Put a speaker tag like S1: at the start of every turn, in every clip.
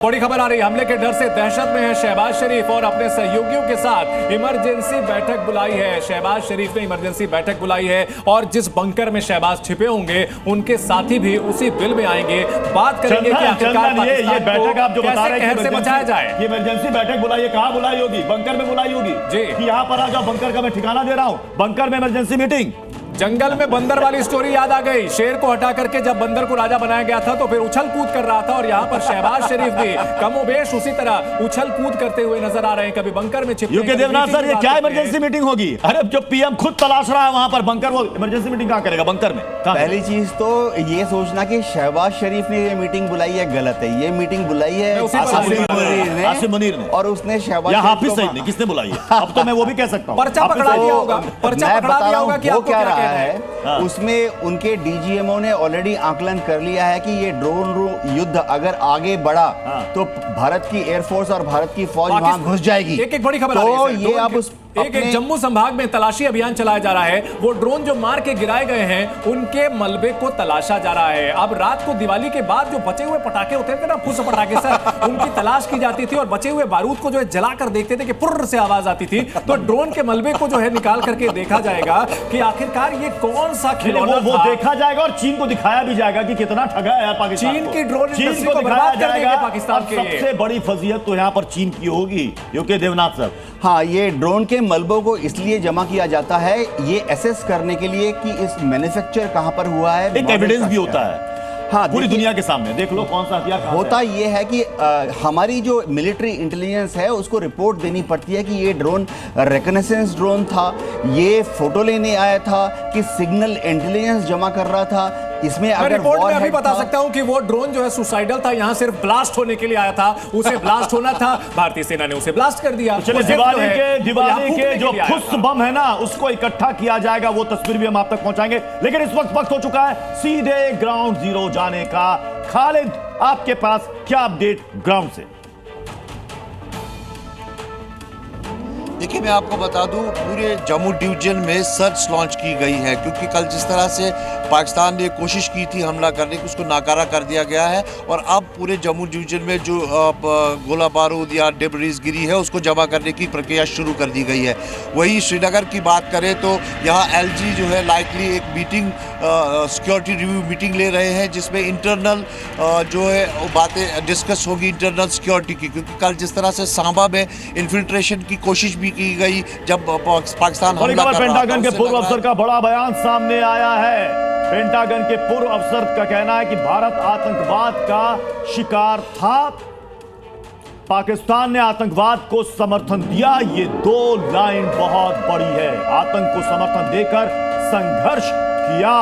S1: बड़ी खबर आ रही है, हमले के डर से दहशत में है शहबाज शरीफ और अपने सहयोगियों के साथ इमरजेंसी बैठक बुलाई है। शहबाज शरीफ ने इमरजेंसी बैठक बुलाई है और जिस बंकर में शहबाज छिपे होंगे उनके साथी भी उसी बिल में आएंगे। बात करेंगे कि आखिरकार
S2: ये बैठक आप जो बता रहे हैं
S1: कैसे बचाया जाए।
S2: ये इमरजेंसी बैठक बुलाई है, कहां बुलाई होगी? बंकर में बुलाई होगी
S1: जी
S2: कि यहां पर आ जाओ, बंकर का मैं ठिकाना दे रहा हूं, बंकर में इमरजेंसी मीटिंग।
S1: जंगल में बंदर वाली स्टोरी याद आ गई। शेर को हटा करके जब बंदर को राजा बनाया गया था तो फिर उछल कूद कर रहा था और यहाँ पर शहबाज शरीफ भी कमोबेश उसी तरह उछल कूद करते हुए नजर आ रहे हैं। कभी बंकर में छिपे।
S2: यूके देवनाथ सर, ये क्या इमरजेंसी मीटिंग होगी? अरे जो पीएम खुद तलाश रहा है वहां पर बंकर, वो इमरजेंसी मीटिंग कहां करेगा? बंकर में।
S3: पहली चीज तो ये सोचना कि शहबाज शरीफ ने ये मीटिंग बुलाई है गलत है। ये मीटिंग बुलाई है
S2: आसिम मुनीर ने
S3: और उसने शहबाज
S2: हाफिज सईद ने। किसने बुलाई है? अब तो मैं वो भी कह सकता हूं।
S1: पर्चा पकड़ा दिया होगा, पर्चा पकड़ा दिया होगा कि
S3: वो
S1: आपको
S3: क्या
S1: क्या
S3: रहा
S1: कहना
S3: है। उसमें उनके डीजीएमओ ने ऑलरेडी आकलन कर लिया है कि ये ड्रोन युद्ध अगर आगे बढ़ा तो भारत की एयरफोर्स और भारत की फौज वहां घुस जाएगी।
S1: एक बड़ी खबर
S3: तो ये अब उस
S1: एक जम्मू संभाग में तलाशी अभियान चलाया जा रहा है। वो ड्रोन जो मार के गिराए गए हैं उनके मलबे को तलाशा जा रहा है। अब रात को दिवाली के बाद जो बचे हुए पटाखे होते थे ना, फुस पटाखे सर, उनकी तलाश की जाती थी और बचे हुए बारूद को जो है जलाकर देखते थे कि पुर्र से आवाज आती थी। तो ड्रोन के मलबे को जो है निकाल करके देखा जाएगा कि आखिरकार ये कौन सा खिलौना
S2: वो देखा जाएगा और चीन को दिखाया भी जाएगा कि कितना ठगा है पाकिस्तान।
S1: चीन की ड्रोन
S2: चीन को दिखाया जाएगा पाकिस्तान के। सबसे बड़ी फजीहत तो यहाँ पर चीन की होगी यूके देवनाथ सर।
S3: हाँ, ये ड्रोन के मलबों को इसलिए जमा किया जाता है ये एसेस करने के लिए कि इस मैन्युफैक्चर कहां पर हुआ है।
S2: एक एविडेंस भी होता है
S3: हाँ,
S2: पूरी दुनिया के सामने। देख लो कौन सा हथियार
S3: होता ये है कि हमारी जो मिलिट्री इंटेलिजेंस है उसको रिपोर्ट देनी पड़ती है कि ये ड्रोन रिकनेसेंस ड्रोन था, ये फोटो लेने आया था, कि सिग्नल इंटेलिजेंस जमा कर रहा था। इसमें अगर
S1: रिपोर्ट में अभी बता सकता हूं कि वो ड्रोन जो है सुसाइडल था, यहां सिर्फ ब्लास्ट होने के लिए आया था। उसे ब्लास्ट होना था, भारतीय सेना ने उसे ब्लास्ट कर दिया।
S2: चलिए दिवाली के जो खुश बम है ना उसको इकट्ठा किया जाएगा, वो तस्वीर भी हम आप तक पहुंचाएंगे। लेकिन इस वक्त हो चुका है सीधे ग्राउंड जीरो जाने का। खालिद, आपके पास क्या अपडेट ग्राउंड से?
S4: देखिए, मैं आपको बता दूं, पूरे जम्मू डिवीजन में सर्च लॉन्च की गई है क्योंकि कल जिस तरह से पाकिस्तान ने कोशिश की थी हमला करने की, उसको नाकारा कर दिया गया है और अब पूरे जम्मू डिवीजन में जो गोला बारूद या डिब्रीज गिरी है उसको जमा करने की प्रक्रिया शुरू कर दी गई है। वहीं श्रीनगर की बात करें तो यहाँ एलजी जो है लाइकली एक मीटिंग, सिक्योरिटी रिव्यू मीटिंग ले रहे हैं जिसमें इंटरनल जो है बातें डिस्कस होगी इंटरनल सिक्योरिटी की, क्योंकि कल जिस तरह से सांबा में इन्फिल्ट्रेशन की कोशिश भी की गई जब पाकिस्तान हमला कर रहा था।
S2: पेंटागन के पूर्व अफसर का बड़ा बयान सामने आया है। पेंटागन के पूर्व अफसर का कहना है कि भारत आतंकवाद का शिकार था, पाकिस्तान ने आतंकवाद को समर्थन दिया। ये दो लाइन बहुत बड़ी है। आतंक को समर्थन देकर संघर्ष किया।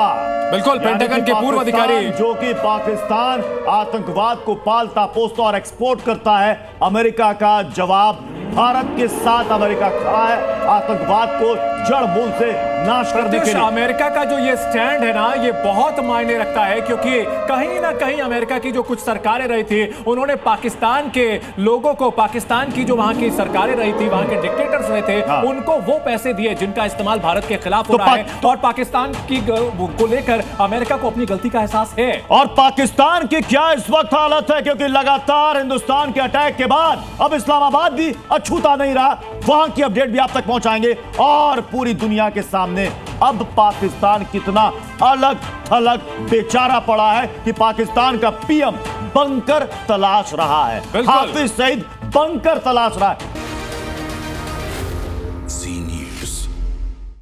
S1: बिल्कुल, पेंटागन के पूर्व अधिकारी
S2: जो कि पाकिस्तान आतंकवाद को पालता पोसता और एक्सपोर्ट करता है, अमेरिका का जवाब भारत के साथ अमेरिका खड़ा है आतंकवाद को जड़ मूल से नाश करने के लिए।
S1: अमेरिका का जो ये स्टैंड है ना, ये बहुत मायने रखता है क्योंकि कहीं ना कहीं अमेरिका की जो कुछ सरकारें रही थी उन्होंने पाकिस्तान के लोगों को, पाकिस्तान की जो वहां की सरकारें रही थी, वहां के डिक्टेटर्स रहे थे,
S2: हाँ।
S1: उनको वो पैसे दिए जिनका इस्तेमाल भारत के खिलाफ हो रहा है और पाकिस्तान की को लेकर अमेरिका को अपनी गलती का एहसास है।
S2: और पाकिस्तान की क्या इस वक्त हालत है, क्योंकि लगातार हिंदुस्तान के अटैक के बाद अब इस्लामाबाद भी अछूता नहीं रहा। वहां की अपडेट भी आप तक पहुंचाएंगे और पूरी दुनिया के सामने अब पाकिस्तान कितना अलग थलग बेचारा पड़ा है कि पाकिस्तान का पीएम बंकर तलाश रहा है। हाफिज सईद बंकर तलाश रहा है।
S5: सी न्यूज़।